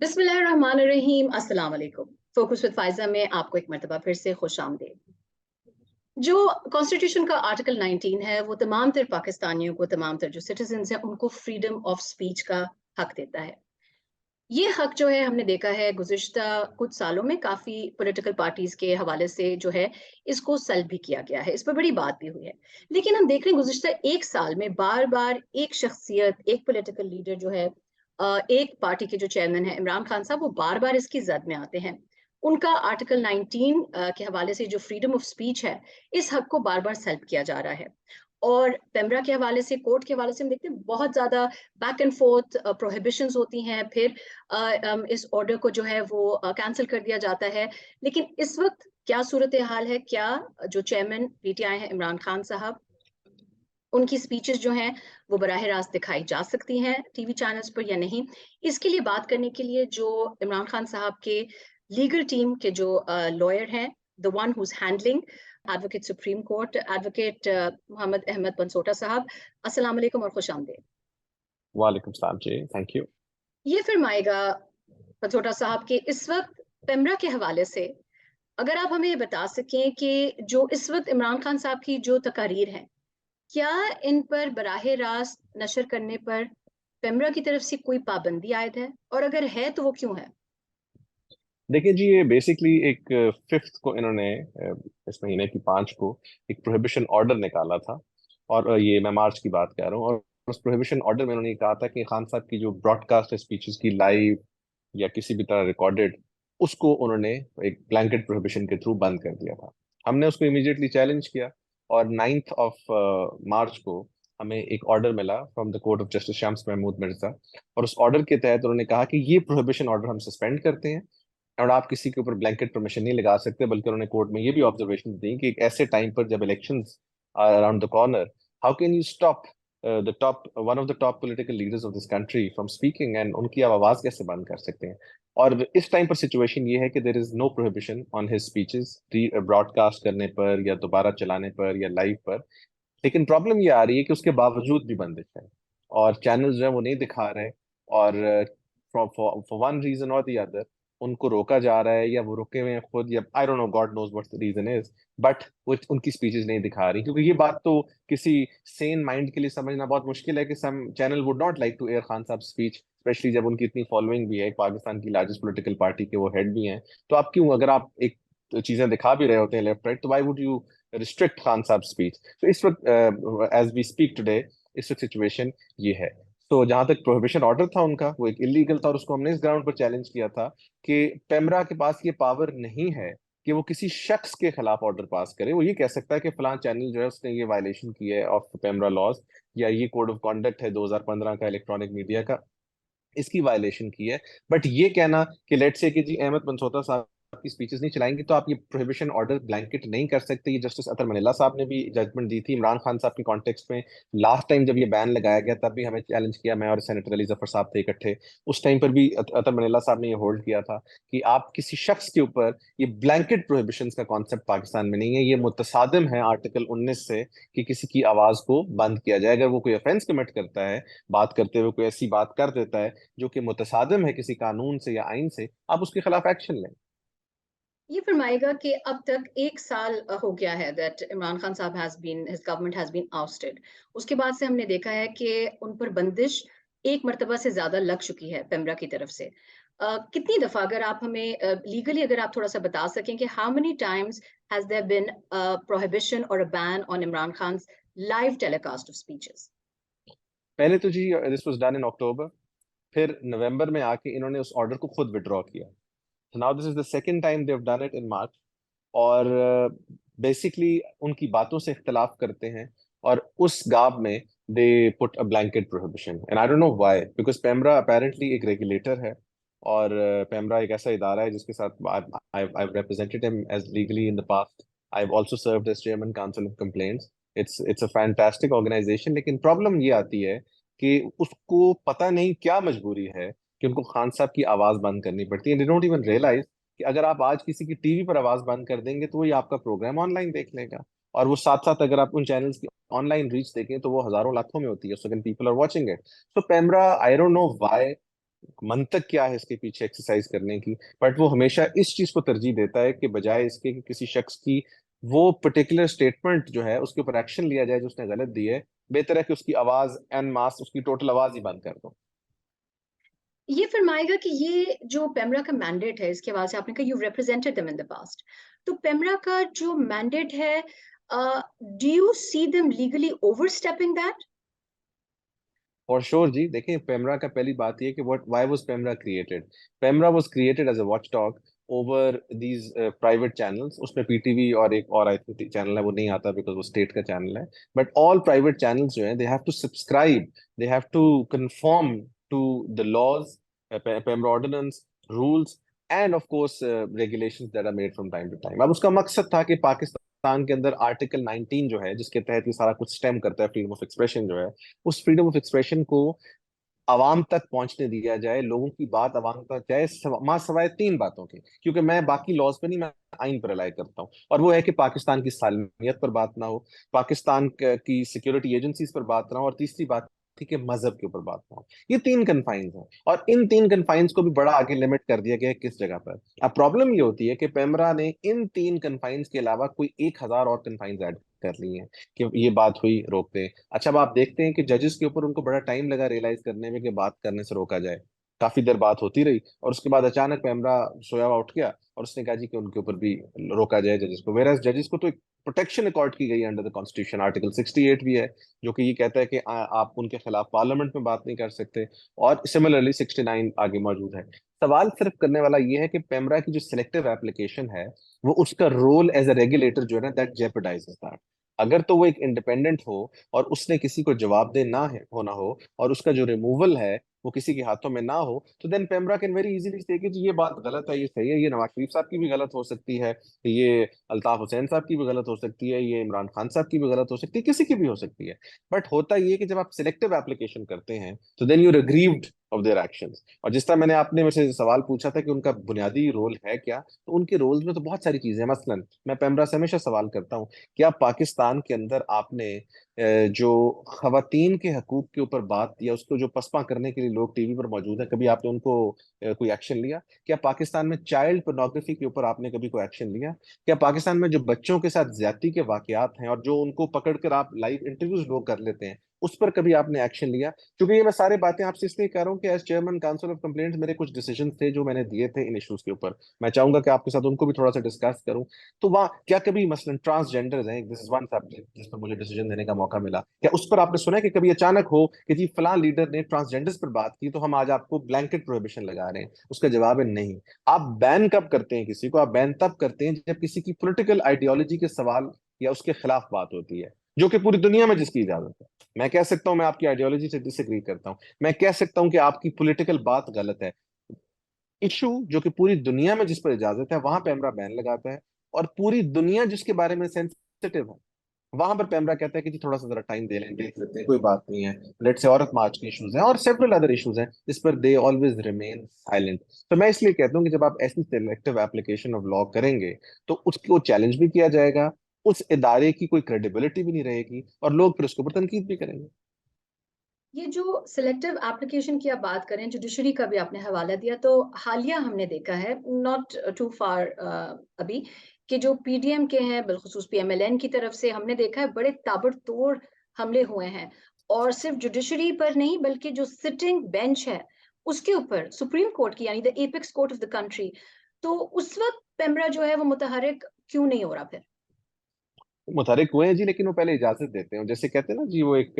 बिस्मिल्लाहिर्रहमानिर्रहीम। अस्सलाम वालेकुम। फोकस विद फायजा में आपको एक मरतबा फिर से खुश आमदीद। जो कॉन्स्टिट्यूशन का आर्टिकल 19 है वो तमाम तर पाकिस्तानियों को, तमाम तर जो सिटीजन हैं उनको फ्रीडम ऑफ स्पीच का हक देता है। ये हक जो है हमने देखा है गुज़िश्ता कुछ सालों में काफ़ी पॉलिटिकल पार्टीज़ के हवाले से जो है इसको सल्ब भी किया गया है। इस पर बड़ी बात भी हुई है। लेकिन हम देख रहे हैं गुज़िश्ता 1 साल में बार-बार एक शख्सियत, एक पॉलिटिकल लीडर जो है एक पार्टी के जो चेयरमैन हैं इमरान खान साहब वो बार-बार इसकी ज़द में आते हैं। उनका आर्टिकल 19 के हवाले से जो फ्रीडम ऑफ स्पीच है, इस हक को बार-बार सल्ब किया जा रहा है। और पेमरा के हवाले से, कोर्ट के हवाले से हम देखते हैं बहुत ज़्यादा बैक एंड फोर्थ प्रोहिबिशंस होती हैं। फिर इस ऑर्डर को जो है वो कैंसल कर दिया जाता है। लेकिन इस वक्त क्या सूरत हाल है? क्या जो चेयरमैन पीटीआई हैं इमरान खान साहब, उनकी स्पीचेस जो हैं वो बराह रास्त दिखाई जा सकती हैं टीवी चैनल्स पर या नहीं? इसके लिए बात करने के लिए जो इमरान खान साहब के लीगल टीम के जो लॉयर हैं, the one who is handling advocate supreme court, advocate Mohammad Ahmad Bansota sahab, अस्सलाम वालेकुम और खुश आमदीद। वालेकुम सलाम जी, थैंक यू। ये फरमाएगा बनसोटा साहब के इस वक्त पेमरा के हवाले से अगर आप हमें ये बता सकें कि जो इस वक्त इमरान खान साहब की जो तकारीर हैं, क्या इन पर बराह रास्त नशर करने पर पेमरा की तरफ से कोई पाबंदी आयद है? और अगर है तो वो क्यों है? देखिए जी, ये बेसिकली एक फिफ्थ को इन्होंने इस महीने की 5 को एक प्रोहिबिशन ऑर्डर निकाला था। और ये मैं मार्च की बात कर रहा हूँ। और उस प्रोहिबिशन ऑर्डर में उन्होंने ये कहा था कि खान साहब की जो ब्रॉडकास्ट स्पीचेस की लाइव या किसी भी तरह रिकॉर्डेड, उसको उन्होंने एक ब्लैंकेट प्रोहिबिशन के थ्रू बंद कर दिया था। हमने उसको इमीडिएटली चैलेंज किया। और 9th ऑफ मार्च को हमें एक ऑर्डर मिला from the court of justice Shams Mahmood Mirza. और उस ऑर्डर के तहत उन्होंने कहा कि ये प्रोहिबिशन ऑर्डर हम सस्पेंड करते हैं और आप किसी के ऊपर ब्लैंकेट परमिशन नहीं लगा सकते। बल्कि उन्होंने कोर्ट में ये भी ऑब्जर्वेशन दी कि एक ऐसे टाइम पर जब elections are around the corner, how can you stop the top one of the top political leaders of this country from speaking, and उनकी आप आवाज कैसे बंद कर सकते हैं। और इस टाइम पर सिचुएशन ये है कि there is no prohibition on his speeches broadcast करने पर या दोबारा चलाने पर या लाइव पर। लेकिन प्रॉब्लम ये आ रही है कि उसके बावजूद भी बंदिश है और चैनल्स जो है वो नहीं दिखा रहे। और फॉर वन रीजन और दी अदर उनको रोका जा रहा है, या वो रुके हुए हैं खुद, या I don't know, God knows what the reason is. But वो उनकी स्पीचेस नहीं दिखा रही, क्योंकि ये बात तो किसी सेन माइंड के लिए समझना बहुत मुश्किल है कि some channel would not like to air Khan sahab speech, specially जब उनकी इतनी फॉलोइंग भी है, पाकिस्तान की लार्जेस्ट पॉलिटिकल पार्टी के वो हेड भी हैं। तो आप क्यों, अगर आप एक चीजें दिखा भी रहे होते हैं लेफ्ट राइट, तो why would you restrict Khan sahab speech? तो इस वक्त एज वी स्पीक टुडे, इस वक्त सिचुएशन ये है। तो जहां तक प्रोहिबिशन ऑर्डर था उनका, वो एक इलीगल था और उसको हमने इस ग्राउंड पर चैलेंज किया था कि पेमरा के पास ये पावर नहीं है कि वो किसी शख्स के खिलाफ ऑर्डर पास करे। वो ये कह सकता है कि फलां चैनल जो है उसने ये वायलेशन की है ऑफ पेमरा लॉज, या ये कोड ऑफ कॉन्डक्ट है 2015 का इलेक्ट्रॉनिक मीडिया का, इसकी वायलेशन की है। बट ये कहना कि लेट्स से कि जी अहमद बनसोता साहब की स्पीचेस नहीं चलाएंगे तो आप ये प्रोहिबिशन ऑर्डर ब्लैंकेट नहीं कर सकते। ये जस्टिस अतर मनीला साहब ने भी जजमेंट दी थी इमरान खान साहब के कॉन्टेक्स्ट में। लास्ट टाइम जब ये बैन लगाया गया तब भी हमें चैलेंज किया, मैं और सेनेटर अली जफर साहब थे इकट्ठे। उस टाइम पर भी अतर मनीला साहब ने ये होल्ड किया था कि आप किसी शख्स के ऊपर, ये ब्लैंकेट प्रोहिबिशन का कॉन्सेप्ट पाकिस्तान में नहीं है, ये मुतसादिम है आर्टिकल 19 से कि किसी की आवाज को बंद किया जाए। अगर वो कोई ऑफेंस कमिट करता है, बात करते हुए कोई ऐसी बात कर देता है जो कि मुतसादिम है किसी कानून से या आइन से, आप उसके खिलाफ एक्शन लें। ये फरमाएगा कि अब तक 1 साल हो गया है that Imran Khan sahab has been his government has been ousted. उसके बाद से हमने देखा है कि उन पर बंदिश एक मर्तबा से ज़्यादा लग चुकी है पेमरा की तरफ से। कितनी दफ़ा, अगर आप हमें लीगली अगर आप थोड़ा-सा बता सकें कि how many times has there been prohibition और a ban on Imran Khan's live telecast of speeches? पहले तो जी this was done in October, फिर नवंबर में आके इन्होंने उस ऑर्डर को खुद विड्रॉ किया। So now this is the second time they've done it in March। और बेसिकली उनकी बातों से इख्तलाफ करते हैं और उस गाब में they put a blanket prohibition, and I don't know why, because PEMRA apparently एक रेगुलेटर है। और पेमरा एक ऐसा इदारा है जिसके साथ I represented him as legally in the past. I have also served as chairman council of complaints. It's a fantastic organization. लेकिन प्रॉब्लम ये आती है कि उसको पता नहीं क्या मजबूरी है कि उनको खान साहब की आवाज बंद करनी पड़ती है। दे डोंट इवन रियलाइज कि अगर आप आज किसी की टीवी पर आवाज बंद कर देंगे तो वो ये आपका प्रोग्राम ऑनलाइन देख लेगा। और वो साथ साथ अगर आप उन चैनल्स की ऑनलाइन रीच देखें तो वो हजारों लाखों में होती है, so can people are watching इट। So PEMRA, I don't know why मंतक क्या है इसके पीछे एक्सरसाइज करने की, बट वो हमेशा इस चीज को तरजीह देता है कि बजाय इसके कि किसी शख्स की वो पर्टिकुलर स्टेटमेंट जो है उसके ऊपर एक्शन लिया जाए जो उसने गलत दी है, बेहतर है कि उसकी आवाज एन मास, उसकी टोटल आवाज ही बंद कर दो। ये फरमाएगा कि ये जो पेमरा का मैंडेट है, इसके हवाले से आपने कहा you represented them in the past, तो पेमरा का जो मैंडेट है, do you see them legally overstepping that? और श्योर जी, देखिए पेमरा का पहली बात ये कि what why was PEMRA created. PEMRA was created as a watch dog over these private channels. उसमें पीटीवी और एक और आई थिंक चैनल है, वो नहीं आता बिकॉज वो स्टेट का चैनल है। बट ऑल प्राइवेट चैनल्स जो है they have to subscribe, they have to conform to the laws, PEMRA ordinance, rules and of course regulations that are made from time to time. अब उसका मकसद था कि पाकिस्तान के अंदर आर्टिकल 19 जो है, जिसके तहत ये सारा कुछ स्टेम करता है, फ्रीडम ऑफ एक्सप्रेशन जो है, उस फ्रीडम ऑफ एक्सप्रेशन को आवाम तक पहुंचने दिया जाए, लोगों की बात आवाम तक जाए, मां सवाए तीन बातों की। क्योंकि मैं बाकी लॉज पे नहीं, मैं आइन पर रिलाई करता हूँ, और वो है कि पाकिस्तान की सालमियत पर बात ना हो, पाकिस्तान की सिक्योरिटी एजेंसीज पर बात ना हो, और तीसरी बात थी कि मजहब के ऊपर बात ना हो। ये तीन कन्फाइंस हैं, और इन तीन कन्फाइंस को भी बड़ा आगे लिमिट कर दिया गया है किस जगह पर। अब प्रॉब्लम ये होती है कि पेमरा ने इन तीन कन्फाइंस के अलावा कोई 1,000 और कन्फाइंस ऐड कर ली हैं कि ये बात हुई, रोकते हैं। अच्छा, अब आप देखते हैं कि जजेस के ऊपर उनको बड़ा टाइम लगा रियलाइज करने में कि बात करने से रोका जाए। काफी देर बात होती रही, और उसके बाद अचानक पेमरा सोया हुआ उठ गया और उसने कहा जी कि उनके ऊपर भी रोका जाए जजेस को। वेयर जजेस को तो एक प्रोटेक्शन अकॉर्ड की गई है अंडर द कॉन्स्टिट्यूशन, आर्टिकल 68 भी है जो कि ये कहता है कि आप उनके खिलाफ पार्लियामेंट में बात नहीं कर सकते, और सिमिलरली 69 आगे मौजूद है। सवाल सिर्फ करने वाला ये है कि पेमरा की जो सिलेक्टिव एप्लीकेशन है, वो उसका रोल एज अ रेगुलेटर जो है ना, दैट जेपरडाइजेस दैट। अगर तो वो एक इंडिपेंडेंट हो और उसने किसी को जवाबदेह ना है होना हो, और उसका जो रिमूवल है वो किसी के हाथों में ना हो, तो then PEMRA can very easily say कि जी ये बात गलत है, ये सही है, ये नवाज शरीफ साहब की भी गलत हो सकती है, ये अल्ताफ हुसैन साहब की भी गलत हो सकती है, ये इमरान खान साहब की भी गलत हो सकती है, किसी की भी हो सकती है। बट होता ये कि जब आप सिलेक्टिव एप्लीकेशन करते हैं तो then you're aggrieved of their actions. और जिस तरह मैंने आपने मेरे से सवाल पूछा था कि उनका बुनियादी रोल है क्या, तो उनके रोल्स में तो बहुत सारी चीजें हैं। मसलन मैं पेमरा से हमेशा सवाल करता हूँ, क्या पाकिस्तान के अंदर आपने जो खवातीन के हकूक के ऊपर बात या उसको जो पसपा करने के लिए लोग टीवी पर मौजूद हैं, कभी आपने उनको कोई एक्शन लिया? क्या पाकिस्तान में चाइल्ड पोर्नोग्राफी के ऊपर आपने कभी कोई एक्शन लिया? क्या पाकिस्तान में जो बच्चों के साथ ज्यादती के वाकयात हैं और जो उनको पकड़कर आप लाइव इंटरव्यूज लोग कर लेते हैं, उस पर कभी आपने एक्शन लिया? क्योंकि ये मैं सारी बातें आपसे इसलिए कह रहा हूँ कि as chairman council of complaints मेरे कुछ डिसीजन थे जो मैंने दिए थे इन इश्यूज के ऊपर। मैं चाहूंगा कि आपके साथ उनको भी थोड़ा सा डिस्कस करूं। तो वहाँ क्या कभी मसलन ट्रांसजेंडर्स हैं, दिस इज वन सब्जेक्ट जिस पर मुझे डिसीजन देने का मौका मिला, क्या उस पर आपने सुना है कि कभी अचानक हो कि जी फलां लीडर ने ट्रांसजेंडर्स पर बात की तो हम आज आपको ब्लैंकेट प्रोहिबिशन लगा रहे हैं? उसका जवाब है नहीं। आप बैन कब करते हैं किसी को? आप बैन तब करते हैं जब किसी की पॉलिटिकल आइडियोलॉजी के सवाल या उसके खिलाफ बात होती है, जो कि पूरी दुनिया में जिसकी इजाजत है। मैं कह सकता हूं मैं आपकी आइडियोलॉजी से डिसएग्री करता हूं, मैं कह सकता हूं कि आपकी पॉलिटिकल बात गलत है, इशू जो कि पूरी दुनिया में जिस पर इजाजत है वहां पेमरा बैन लगाता है, और पूरी दुनिया जिसके बारे में सेंसिटिव है वहां पर पेमरा कहता है कि जी थोड़ा सा जरा टाइम दे लें, देख लेते हैं, कोई बात नहीं है। लेट से औरत मार्च के इश्यूज हैं और सेवरल अदर इश्यूज हैं जिस पर दे ऑलवेज रिमेन साइलेंट। तो मैं इसलिए कहता हूँ कि जब आप ऐसी सिलेक्टिव एप्लीकेशन ऑफ लॉ करेंगे तो उसको चैलेंज भी किया जाएगा, उस इदारे की कोई क्रेडिबिलिटी भी नहीं रहेगी, और लोग फिर उसके ऊपर तनकीद भी करेंगे। ये जो सिलेक्टिव एप्लीकेशन की आप बात करें, जुडिशरी का भी आपने हवाला दिया, तो हालिया हमने देखा है, नॉट टू फार अभी, कि जो पीडीएम के हैं, बिलखुसूस पीएमएलएन की तरफ से हमने देखा है बड़े ताबड़तोड़ हमले हुए हैं, और सिर्फ जुडिशरी पर नहीं बल्कि जो सिटिंग बेंच है उसके ऊपर, सुप्रीम कोर्ट की, यानी the apex court of the country. तो उस वक्त पेमरा जो है वो मुतहरिक क्यों नहीं हो रहा फिर? मुतहरिक हुए हैं जी, लेकिन वो पहले इजाजत देते हैं। जैसे कहते हैं ना जी, वो एक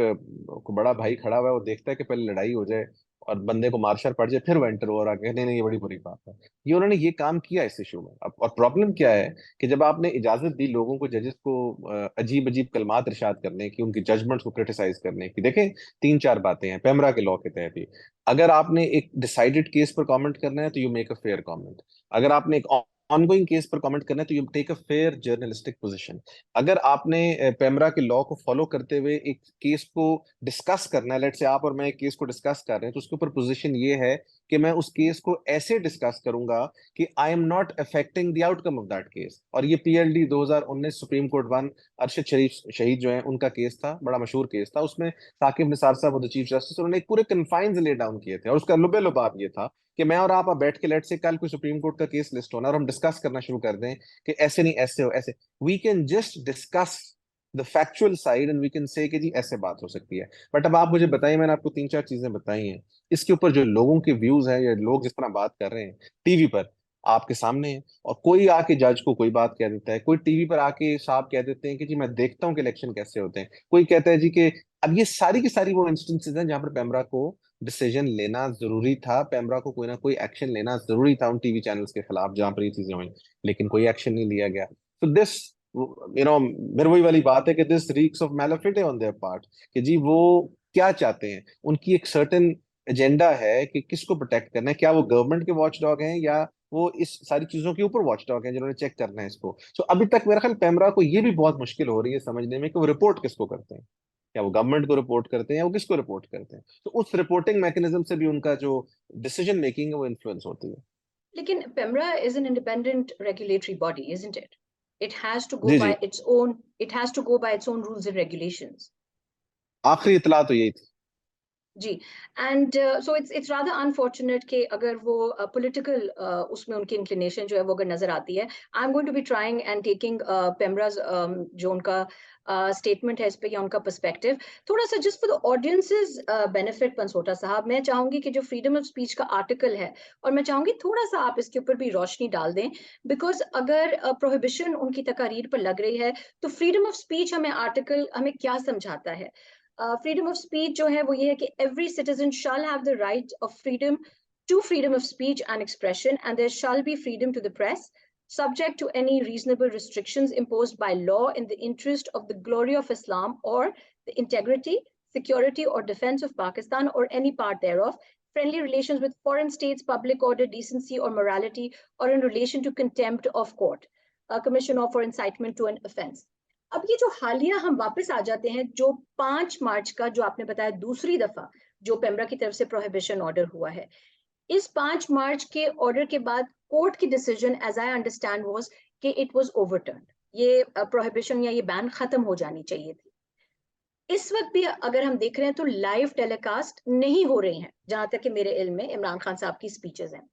बड़ा भाई खड़ा हुआ है, वो देखता है कि पहले लड़ाई हो जाए और बंदे को मार्शल पड़ जाए, फिर वो एंटर हो, और आगे नहीं नहीं ये बड़ी बुरी बात है। ये उन्होंने ये काम किया इस इशू में। अब और प्रॉब्लम क्या है कि जब आपने इजाजत दी लोगों को, जजेस को, अजीब अजीब कलमात इरशाद करने की, उनकी जजमेंट्स को क्रिटिसाइज करने की, देखें तीन चार बातें हैं पेमरा के लॉ के तहत ही। अगर आपने एक डिसाइडेड केस पर कमेंट करना है तो you make a fair comment. अगर आपने एक ऑनगोइंग केस पर कमेंट करना है तो you take a fair journalistic position. अगर आपने पेमरा के लॉ को फॉलो करते हुए एक केस को डिस्कस करना है, लेट से आप और मैं एक केस को डिस्कस कर रहे हैं, तो उसके ऊपर पोजीशन ये है कि मैं उस केस को ऐसे डिस्कस करूंगा कि I am not affecting the outcome of that case. और ये PLD 2019 सुप्रीम कोर्ट 1 अरशद शरीफ शहीद जो है उनका केस था, बड़ा मशहूर केस था। उसमें साकिब निसार साहब द चीफ जस्टिस, उन्होंने एक पूरे कन्फाइंस ले डाउन किए थे, और उसका लुबे लुबाब ये था कि मैं और आप अब बैठ के लेट से कल कोई सुप्रीम कोर्ट का केस लिस्ट होना और हम डिस्कस करना शुरू कर दें कि ऐसे नहीं ऐसे हो ऐसे, we can just discuss the factual side and we can say कि जी ऐसे बात हो सकती है। बट अब आप मुझे बताइए, मैंने आपको 3-4 चीजें बताई हैं, इसके ऊपर जो लोगों के व्यूज हैं या लोग जिस तरह बात कर रहे हैं टीवी पर आपके सामने है, और कोई आके जज को कोई बात कह देता है, कोई टीवी पर आके साहब कह देते हैं कि जी मैं देखता हूँ कि इलेक्शन कैसे होते हैं, कोई कहता है जी कि अब ये सारी की सारी वो इंस्टेंसेस हैं जहां पर पेमरा को डिसीजन लेना जरूरी था, पेमरा को कोई ना कोई एक्शन लेना जरूरी था उन टीवी चैनल्स के खिलाफ जहां पर ये चीजें हुई, लेकिन कोई एक्शन नहीं लिया गया। तो दिस मेरे वही वाली बात है कि this reeks of malafide on their part, कि जी वो क्या चाहते हैं, उनकी एक सर्टेन एजेंडा है कि किसको प्रोटेक्ट करना है, क्या वो गवर्नमेंट के वॉच डॉग हैं या वो इस सारी चीजों के ऊपर वॉच डॉग हैं जिन्होंने चेक करना है इसको। सो अभी तक मेरा ख्याल पेमरा को ये भी बहुत मुश्किल हो रही है समझने में कि वो रिपोर्ट किसको करते हैं, क्या वो गवर्नमेंट को रिपोर्ट करते हैं या वो किसको रिपोर्ट करते हैं। तो उस रिपोर्टिंग मैकेनिज्म से भी उनका जो डिसीजन मेकिंग है वो इन्फ्लुएंस होती है। लेकिन PEMRA is an independent regulatory body, isn't it? It has to go ji by ji, its own, it has to go by its own rules and regulations. आखिरी इतला तो यही थी। जी, and so it's rather unfortunate कि अगर वो political उसमें उनकी इंक्लिनेशन जो है वो अगर नजर आती है। I am going to be trying and taking PEMRA's जो उनका स्टेटमेंट है इस पे या उनका पर्सपेक्टिव थोड़ा सा just for the audience's benefit. Bansota sahab, मैं चाहूंगी कि जो फ्रीडम ऑफ स्पीच का आर्टिकल है, और मैं चाहूंगी थोड़ा सा आप इसके ऊपर भी रोशनी डाल दें, बिकॉज अगर प्रोहिबिशन उनकी तकारीर पर लग रही है तो फ्रीडम ऑफ स्पीच हमें आर्टिकल हमें क्या समझाता है। फ्रीडम ऑफ स्पीच जो है वो ये है कि every citizen shall have the right of freedom of speech and expression, and there shall be freedom to the press, subject to any reasonable restrictions imposed by law in the interest of the glory of Islam or the integrity, security, or defense of Pakistan or any part thereof, friendly relations with foreign states, public order, decency, or morality, or in relation to contempt of court, commission of or incitement to an offense. अब ये जो हालिया हम वापस आ जाते हैं, जो 5 मार्च का जो आपने बताया दूसरी दफा जो पेमरा की तरफ से प्रोहिबिशन ऑर्डर हुआ है, इस 5 मार्च के ऑर्डर के बाद कोर्ट की decision as I understand was कि इट वाज ओवरटर्न्ड, ये प्रोहिबिशन या ये बैन खत्म हो जानी चाहिए थी। इस वक्त भी अगर हम देख रहे हैं तो लाइव टेलीकास्ट नहीं हो रहे हैं जहां तक कि मेरे इल्म में इमरान खान साहब की स्पीचेस हैं।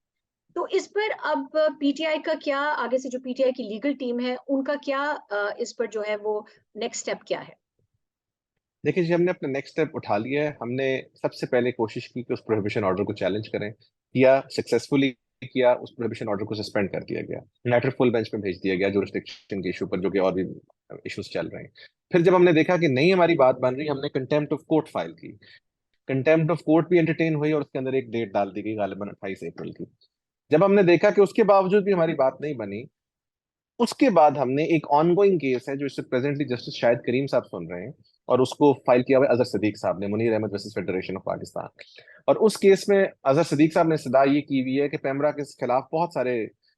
तो इस पर अब पीटीआई का क्या, आगे से जो पीटीआई की लीगल टीम है उनका क्या इस पर जो है वो नेक्स्ट स्टेप क्या है? देखिए जी, हमने अपना नेक्स्ट स्टेप उठा लिया है। हमने सबसे पहले कोशिश की कि उस प्रोहिबिशन ऑर्डर को चैलेंज करें, किया, सक्सेसफुली किया। उस प्रोहिबिशन ऑर्डर को सस्पेंड कर दिया गया, मैटर फुल बेंच पे भेज दिया गया जुरिस्डिक्शन के इशू पर, जो कि और भी इश्यूज चल रहे हैं। फिर जब हमने देखा कि नहीं हमारी बात बन रही, हमने कंटेम्प्ट ऑफ कोर्ट फाइल की। कंटेम्प्ट ऑफ कोर्ट भी एंटरटेन हुई और उसके अंदर एक डेट डाल दी गई, गालिबन 28 अप्रैल की। जब हमने देखा कि उसके बावजूद भी हमारी बात नहीं बनी, उसके बाद हमने एक ऑनगोइंग केस है जो इससे प्रेजेंटली जस्टिस शाहिद करीम साहब सुन रहे हैं, और उसको फाइल किया हुआ है अजहर सदीक साहब ने, Munir Ahmad versus federation of Pakistan. और उस केस में अजहर सदीक साहब ने सदा ये की हुई है कि पेमरा के खिलाफ बहुत सारे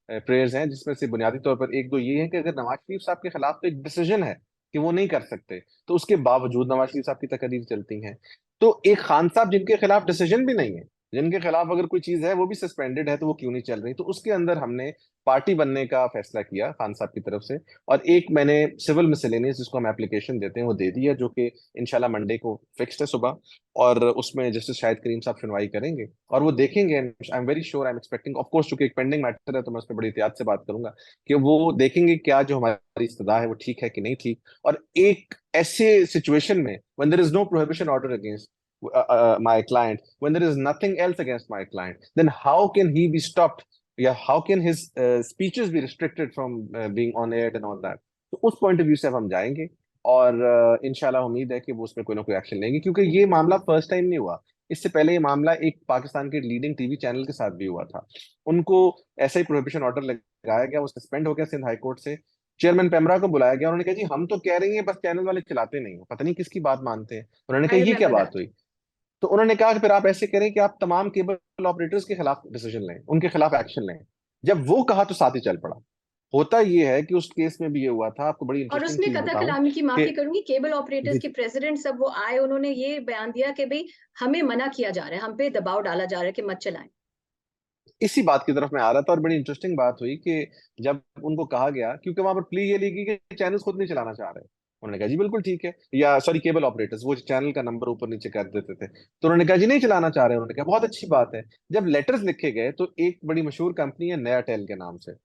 प्रेयर्स हैं, जिसमें से बुनियादी तौर पर एक दो ये है कि अगर नवाज शरीफ साहब के खिलाफ तो एक डिसीजन है कि वो नहीं कर सकते, तो उसके बावजूद नवाज शरीफ साहब की तकरीर चलती हैं। तो एक खान साहब जिनके खिलाफ डिसीजन भी नहीं है, जिनके खिलाफ अगर कोई चीज है वो भी सस्पेंडेड है, तो वो क्यों नहीं चल रही। तो उसके अंदर हमने पार्टी बनने का फैसला किया खान साहब की तरफ से, और एक मैंने सिविल मिसलेनियस जिसको हम एप्लीकेशन देते हैं वो दे दी है, जो कि इंशाल्लाह मंडे को फिक्स्ड है सुबह। और उसमें जस्टिस शाहिद करीम साहब सुनवाई करेंगे और वो देखेंगे। I am very sure, I am expecting, of course चूंकि एक पेंडिंग मैटर है तो मैं उस पर बड़ी एहतियात से बात करूंगा, कि वो देखेंगे क्या जो हमारी इस्तदा है वो ठीक है कि नहीं ठीक। और एक ऐसे सिचुएशन में when there is no prohibition order against my client, when there is nothing else against my client, then how can he be stopped? Yeah, how can his speeches be restricted from being on air and all that? तो उस point of view से अब हम जाएंगे, और इंशाल्लाह उम्मीद है कि वो उसमें कोई ना कोई एक्शन लेंगे, क्योंकि ये मामला फर्स्ट टाइम नहीं हुआ। इससे पहले ये मामला एक पाकिस्तान के लीडिंग टीवी चैनल के साथ भी हुआ था, उनको ऐसा ही प्रोहिबिशन ऑर्डर लगाया गया, वो सस्पेंड हो गया सिंध हाई कोर्ट से। चेयरमैन पेमरा को बुलाया गया, उन्होंने कहा जी हम तो कह रहे हैं बस चैनल वाले चलाते नहीं हो, पता नहीं किसकी बात मानते हैं। उन्होंने आई कहा ये क्या रिमेम्बर बात दैट। हुई। तो उन्होंने कहा कि फिर आप ऐसे करें कि आप तमाम केबल ऑपरेटर्स के खिलाफ डिसीजन लें, उनके खिलाफ एक्शन लें। जब वो कहा तो साथ ही चल पड़ा। होता ये है कि उस केस में भी ये हुआ था, आपको बड़ी और इंटरेस्टिंग उसमें चीज कथा बताऊं कलामी की कि माफी करूंगी, केबल ऑपरेटर्स जी के प्रेसिडेंट सब वो आए, उन्होंने ये बयान दिया कि भाई हमें मना किया जा रहा है, हम पे दबाव डाला जा रहा है कि मत चलाएं। इसी बात की तरफ मैं आ रहा था, और बड़ी इंटरेस्टिंग बात हुई कि जब उनको कहा गया, क्योंकि वहां पर प्ली ये ली गई कि चैनल्स खुद नहीं चलाना चाह रहे, उन्होंने कहा जी बिल्कुल ठीक है, या सॉरी केबल ऑपरेटर्स वो चैनल का नंबर ऊपर नीचे कर देते थे, तो उन्होंने कहा जी नहीं चलाना चाह रहे, उन्होंने कहा बहुत अच्छी बात है। जब लेटर्स लिखे गए तो एक बड़ी मशहूर कंपनी है नया टेल के नाम से,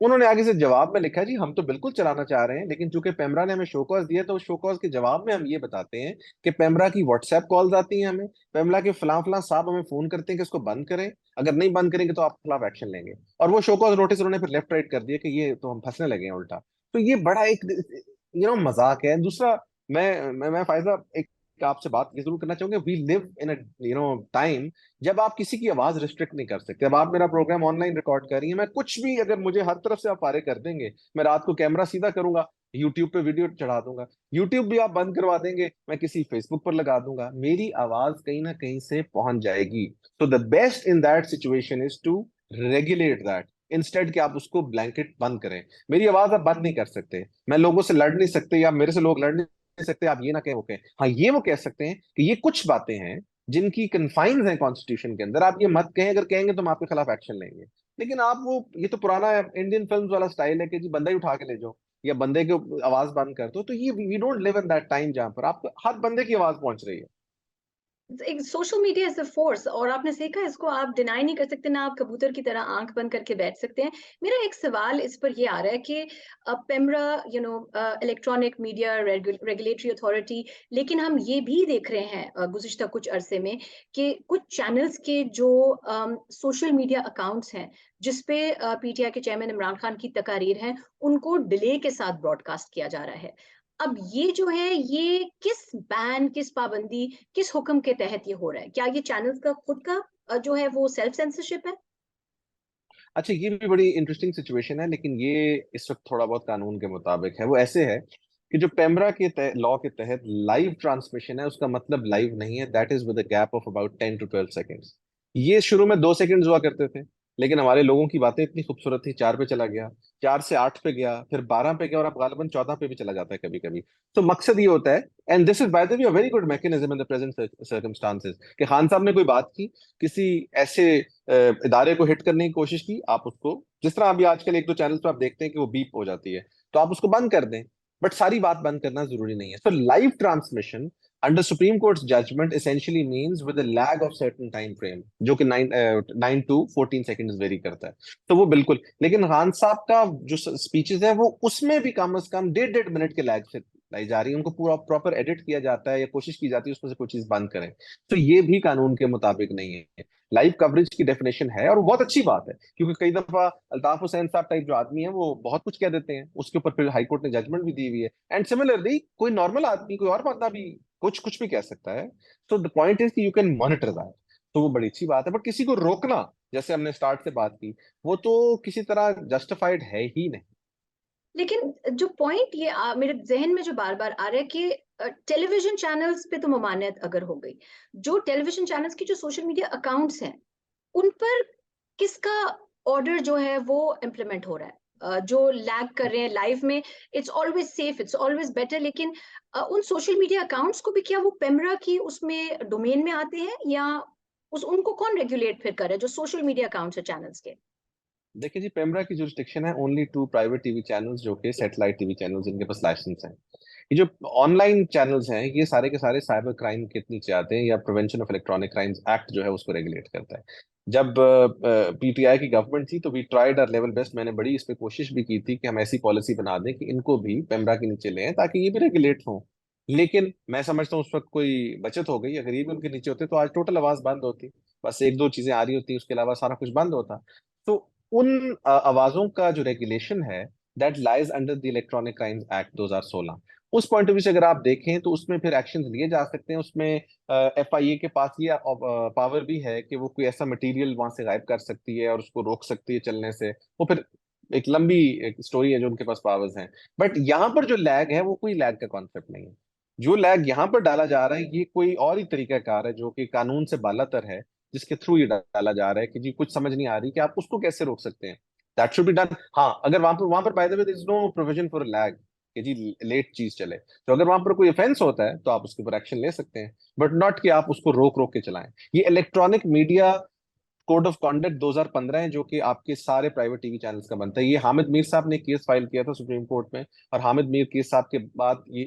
उन्होंने आगे से जवाब में लिखा जी हम तो बिल्कुल चलाना चाह रहे हैं, लेकिन चूंकि पेमरा ने हमें शो कॉज दिया, तो उस शो कॉज के जवाब में हम ये बताते हैं कि पेमरा की व्हाट्सएप कॉल्स आती हैं हमें, पेमरा के फलां फलां साहब हमें फोन करते हैं कि इसको बंद करें, अगर नहीं बंद करेंगे तो आपके खिलाफ एक्शन लेंगे। और वो शो कॉज नोटिस उन्होंने फिर लेफ्ट राइट कर दिया कि ये तो हम फंसने लगे हैं उल्टा। तो ये बड़ा एक मजाक है। दूसरा, मैं फायदा एक आपसे बात ये जरूर करना चाहूंगा, वी लिव इन टाइम जब आप किसी की आवाज रिस्ट्रिक्ट नहीं कर सकते। अब आप मेरा प्रोग्राम ऑनलाइन रिकॉर्ड कर रही हैं, मैं कुछ भी अगर मुझे हर तरफ से आप पारे कर देंगे, मैं रात को कैमरा सीधा करूंगा, यूट्यूब पे वीडियो चढ़ा दूंगा, यूट्यूब भी आप बंद करवा देंगे, मैं किसी फेसबुक पर लगा दूंगा, मेरी आवाज कहीं ना कहीं से पहुंच जाएगी। तो the best in that situation is to regulate that, instead कि आप उसको ब्लैंकेट बंद करें। मेरी आवाज आप बंद नहीं कर सकते, मैं लोगों से लड़ नहीं सकते, या मेरे से लोग लड़ नहीं सकते, आप ये ना कहें वो कहें, हाँ ये वो कह सकते हैं कि ये कुछ बातें हैं जिनकी कन्फाइंस हैं कॉन्स्टिट्यूशन के अंदर, आप ये मत कहें, अगर कहेंगे तो हम आपके खिलाफ एक्शन लेंगे। लेकिन आप वो, ये तो पुराना इंडियन फिल्म्स वाला स्टाइल है कि जी बंदा ही उठा के ले जाओ, या बंदे की आवाज बंद कर दो। तो ये we don't live in that time जहां पर आप हर बंदे की आवाज पहुंच रही है। एक social media is a force, और आपने सीखा इसको आप डिनाई नहीं कर सकते, ना आप कबूतर की तरह आंख बंद करके बैठ सकते हैं। मेरा एक सवाल इस पर ये आ रहा है कि PEMRA electronic media regulatory authority, लेकिन हम ये भी देख रहे हैं गुज़िश्ता कुछ अरसे में कि कुछ चैनल्स के जो सोशल मीडिया अकाउंट्स हैं जिस पे पीटीआई के चेयरमैन इमरान खान की तकारीर हैं, उनको डिले के साथ ब्रॉडकास्ट किया जा रहा है। अब ये जो है, ये किस बैन, किस पाबंदी, किस हुक्म के तहत ये हो रहा है? क्या ये चैनल्स का खुद का जो है वो सेल्फ सेंसरशिप है? अच्छा, ये भी बड़ी इंटरेस्टिंग सिचुएशन है, लेकिन ये इस वक्त थोड़ा बहुत कानून के मुताबिक है। वो ऐसे है कि जो पेमरा के लॉ के तहत लाइव ट्रांसमिशन है, उसका मतलब लाइव नहीं है, that is with a gap of about 10 to 12 seconds. ये शुरू में 2 सेकेंड्स हुआ करते थे, लेकिन हमारे लोगों की बातें इतनी खूबसूरत थी, 4 पे चला गया, 4 से 8 पे गया, फिर 12 पे गया, और अब गालिबन 14 पे भी चला जाता है कभी कभी। तो मकसद ये होता है, and this is by the way a very good mechanism in the present circumstances, कि खान साहब ने कोई बात की, किसी ऐसे इदारे को हिट करने की कोशिश की, आप उसको, जिस तरह अभी आजकल एक दो चैनल पे आप देखते हैं कि वो बीप हो जाती है, तो आप उसको बंद कर दें। बट सारी बात बंद करना जरूरी नहीं है। So live transmission under supreme court's judgment essentially means with a lag of certain time frame, जो कि 9 to 14 सेकेंड वेरी करता है। तो वो बिल्कुल, लेकिन खान साहब का जो स्पीचेस है वो उसमें भी कम से कम 1.5 मिनट के लैग से लाई जा रही है, उनको पूरा प्रॉपर एडिट किया जाता है, या कोशिश की जाती है उसमें से कोई चीज बंद करें। तो ये भी कानून के मुताबिक नहीं है। लाइव कवरेज की डेफिनेशन है, और वो बहुत अच्छी बात है, क्योंकि कई दफा अल्ताफ हुसैन साहब टाइप जो आदमी है वो बहुत कुछ कह देते हैं, उसके ऊपर फिर हाईकोर्ट ने जजमेंट भी दी हुई है। एंड सिमिलरली कोई नॉर्मल आदमी, कोई और बंदा भी कुछ कुछ भी कह सकता है। तो द पॉइंट इज कि यू कैन मॉनिटर दैट। तो वो बड़ी अच्छी बात है, बट किसी को रोकना, जैसे हमने स्टार्ट से बात की, वो तो किसी तरह जस्टिफाइड है ही नहीं। लेकिन जो पॉइंट ये मेरे ज़हन में जो बार-बार आ रहा है कि टेलीविज़न चैनल्स पे तो ममानियत अगर हो गई, जो टेलीविज़न चैनल्स की जो सोशल मीडिया अकाउंट्स हैं, उन पर किसका ऑर्डर जो है वो इम्प्लीमेंट हो रहा है? जो लैग कर रहे हैं लाइव में, it's always safe, it's always better, लेकिन उन सोशल मीडिया अकाउंट्स को भी क्या वो पेमरा की उसमें डोमेन में आते हैं, या उस उनको कौन रेगुलेट फिर कर रहा है जो सोशल मीडिया अकाउंट्स है चैनल्स के? देखिए जी, पेमरा की जुरिस्डिक्शन है only to private TV channels, जो कि सैटेलाइट टीवी चैनल्स, जिनके पास लाइसेंस है। ये जो ऑनलाइन चैनल्स हैं, ये सारे के सारे साइबर क्राइम के नीचे आते हैं, या prevention of electronic crimes act जो है उसको रेगुलेट करता है। जब पीटीआई की गवर्नमेंट थी तो we tried our level best, मैंने बड़ी इस पे कोशिश भी की थी कि हम ऐसी पॉलिसी बना दें कि इनको भी पेमरा के नीचे लें, ताकि ये भी रेगुलेट हों। लेकिन मैं समझता हूँ उस वक्त कोई बचत हो गई, अगर ये भी उनके नीचे होते तो आज टोटल आवाज बंद होती, बस एक दो चीजें आ रही होती, उसके अलावा सारा कुछ बंद होता। तो उन आवाजों का जो रेगुलेशन है, that lies under the electronic crimes act 2016। उस पॉइंट ऑफ व्यू से अगर आप देखें तो उसमें फिर एक्शन लिए जा सकते हैं। उसमें एफआईए के पास ये पावर भी है कि वो कोई ऐसा मटेरियल वहां से गायब कर सकती है और उसको रोक सकती है चलने से। वो फिर एक लंबी एक स्टोरी है जो उनके पास पावर्स हैं। बट यहाँ पर जो लैग है वो कोई लैग का कॉन्सेप्ट नहीं है। जो लैग यहाँ पर डाला जा रहा है, ये कोई और ही तरीका कार है जो कि कानून से बालातर है, जिसके थ्रू ये डाला जा रहा है कि जी कुछ समझ नहीं आ रही कि आप उसको कैसे रोक सकते हैं। That should be done. हाँ, अगर वहां पर by the way there is no provision for lag कि जी लेट चीज चले, तो अगर वहां पर कोई ऑफेंस होता है तो आप उसके ऊपर एक्शन ले सकते हैं, बट नॉट कि आप उसको रोक रोक के चलाएं। ये electronic media code of conduct 2015 है, जो कि आपके सारे प्राइवेट टीवी चैनल्स का बनता है। ये हामिद मीर साहब ने केस फाइल किया था सुप्रीम कोर्ट में, और हामिद मीर केस साहब के बाद ये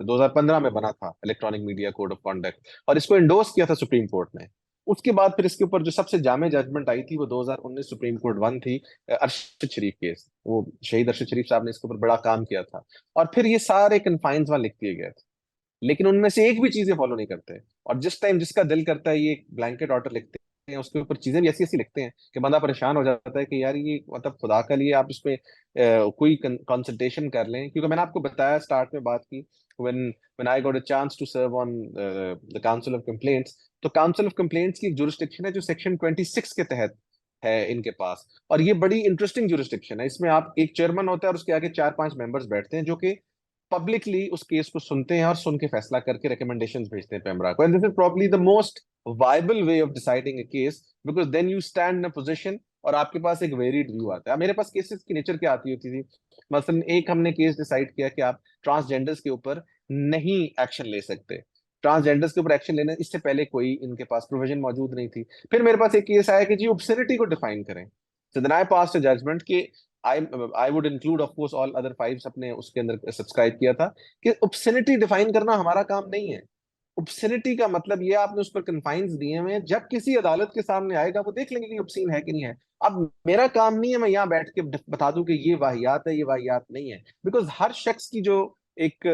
2015 में बना था electronic media code of conduct, और इसको इंडोर्स किया था सुप्रीम कोर्ट ने। उसके बाद फिर इसके ऊपर जो सबसे जामे जजमेंट आई थी वो 2019 सुप्रीम कोर्ट वन थी, अरशद शरीफ केस। वो शहीद अरशद शरीफ साहब ने इसके ऊपर बड़ा काम किया था, और फिर ये सारे कन्फाइंस वहां लिख दिए गए थे, लेकिन उनमें से एक भी चीजें फॉलो नहीं करते। और जिस टाइम जिसका दिल करता है ये ब्लैंकेट ऑर्डर लिखते हैं, उसके ऊपर चीजें भी ऐसी ऐसी लिखते हैं कि बंदा परेशान हो जाता है कि यार ये मतलब खुदा का लिए आप इसमें कोई कंसल्टेशन कर लें। क्योंकि मैंने आपको बताया, स्टार्ट में बात की, when when I got a chance to serve on the Council of Complaints, तो Council of Complaints की एक जुरिस्डिक्शन है जो सेक्शन 26 के तहत है इनके पास, और ये बड़ी इंटरेस्टिंग जुरिस्डिक्शन है। इसमें आप एक चेयरमैन होता है और उसके आगे 4-5 मेंबर्स बैठते हैं जो कि पब्लिकली उस केस को सुनते हैं और सुन के फैसला करके रिकमेंडेशंस भेजते हैं पेमरा को। And this is probably the most viable way of deciding a case, because then you stand in a position और आपके पास एक वेरिड व्यू आता है। मेरे पास केसेस की नेचर क्या आती होती थी, मसलन एक हमने केस डिसाइड किया कि आप ट्रांसजेंडर्स के ऊपर नहीं एक्शन ले सकते। ट्रांसजेंडर्स के ऊपर एक्शन लेने इससे पहले कोई इनके पास प्रोविजन मौजूद नहीं थी। फिर मेरे पास एक केस आया कि जी ऑब्स्सेनिटी को डिफाइन करें। So then I passed a judgment कि I would include of course all other fives अपने उसके अंदर सब्सक्राइब किया था कि ऑब्स्सेनिटी डिफाइन करना हमारा काम नहीं है। ऑब्स्सेनिटी का मतलब ये आपने उस पर कन्फाइंस दिए हुए हैं, जब किसी अदालत के सामने आएगा वो देख लेंगे कि ऑब्सीन है कि नहीं है। अब मेरा काम नहीं है मैं यहाँ बैठ के बता दूं कि ये वाहियात है ये वाहियात नहीं है, बिकॉज हर शख्स की जो एक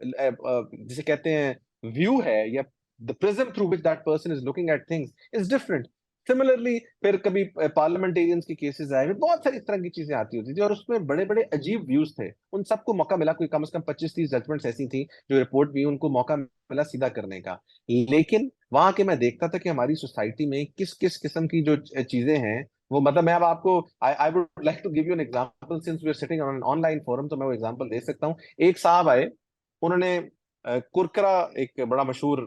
जिसे कहते हैं व्यू है, या the prism through which that person is looking at things is different. Similarly फिर कभी पार्लियामेंटेरियंस की केसेस आए, बहुत सारी इस तरह की चीजें आती होती थी, और उसमें बड़े बड़े अजीब व्यूज थे। उन सबको मौका मिला, कोई कम से कम 25-30 जजमेंट्स ऐसी थी जो रिपोर्ट भी उनको मौका मिला सीधा करने का। लेकिन वहां के मैं देखता था कि हमारी सोसाइटी में किस किस किस्म की जो चीजें हैं वो, मतलब मैं अब आपको I would like to give you an example since we are sitting on an online forum, तो मैं वो एग्जांपल दे सकता हूँ। एक साहब आए, उन्होंने कुरकुरा एक बड़ा मशहूर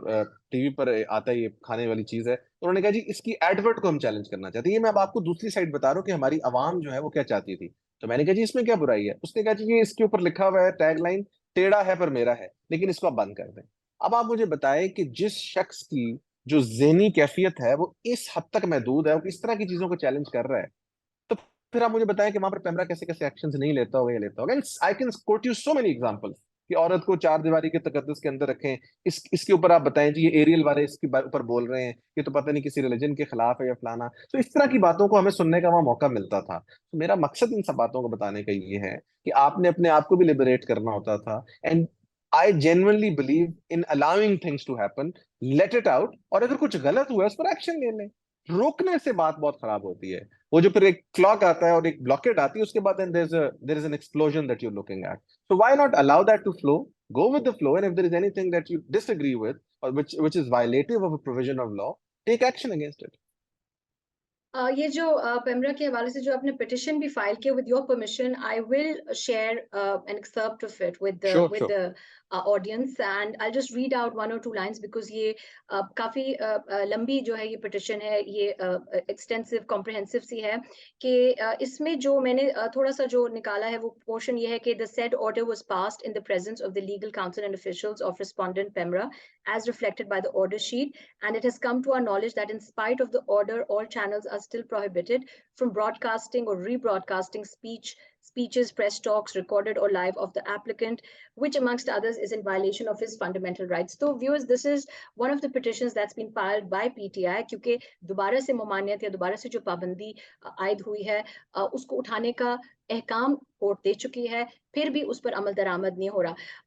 टीवी पर आता है, ये खाने वाली चीज है, तो उन्होंने कहा जी इसकी एडवर्ट को हम चैलेंज करना चाहते हैं। ये मैं अब आपको दूसरी साइड बता रहा हूँ कि हमारी आवाम जो है वो क्या चाहती थी। तो मैंने कहा जी इसमें क्या बुराई है। उसने कहा जी ये इसके ऊपर लिखा हुआ है टैगलाइन, टेढ़ा है पर मेरा है, लेकिन इसको आप बंद कर दें। अब आप मुझे बताएं कि जिस शख्स की जो ज़हनी कैफियत है वो इस हद तक महदूद है, वो इस तरह की चीजों को चैलेंज कर रहा है, तो फिर आप मुझे बताएं कि वहां पर पेमरा कैसे कैसे एक्शंस नहीं लेता होगा या लेता होगा। I can coat you so many examples कि औरत को चार दीवारी के तकद्दुस के अंदर रखें। इसके ऊपर आप बताएं जी ये एरियल वाले इसके ऊपर बोल रहे हैं, ये तो पता नहीं किसी रिलीजन के खिलाफ है या फलाना। तो इस तरह की बातों को हमें सुनने का वहां मौका मिलता था। तो मेरा मकसद इन सब बातों को बताने का ये है कि आपने अपने आप को भी लिबरेट करना होता था। And I genuinely believe in allowing things to happen, let it out, और अगर कुछ गलत हुआ है उस पर एक्शन ले लें। रोकने से बात बहुत खराब होती है। वो जो फिर एक क्लॉक आता है और एक ब्लॉकेट आती है, उसके बाद there is an explosion that you looking at. So why not allow that to flow, go with the flow, and if there is anything that you disagree with or which is violative of a provision of law, take action against it. ये जो पेमरा के हवाले से जो आपने petition भी file किया, with your permission I will share an excerpt of it with Sure, with sure. The audience, and I just read out 1 or 2 lines, because ये काफी लंबी जो है ये पिटिशन है, ये एक्सटेंसिव कॉम्प्रिहेंसिव सी है कि इसमें जो मैंने थोड़ा सा जो निकाला है वो पोर्शन ये है कि the said order was passed in the presence of the legal council and officials of respondent PEMRA as reflected by the order sheet, and it has come to our knowledge that in spite of the order, all channels are still prohibited from broadcasting or rebroadcasting speeches, press talks, recorded or live, of the applicant, which amongst others is in violation of his fundamental rights. So viewers, this is one of the petitions that's been filed by PTI, क्योंकि दोबारा से ममानियत या दोबारा से जो पाबंदी आयद हुई है उसको उठाने का अहकाम कोर्ट दे चुकी है, फिर भी उस पर अमल दरामद नहीं हो रहा।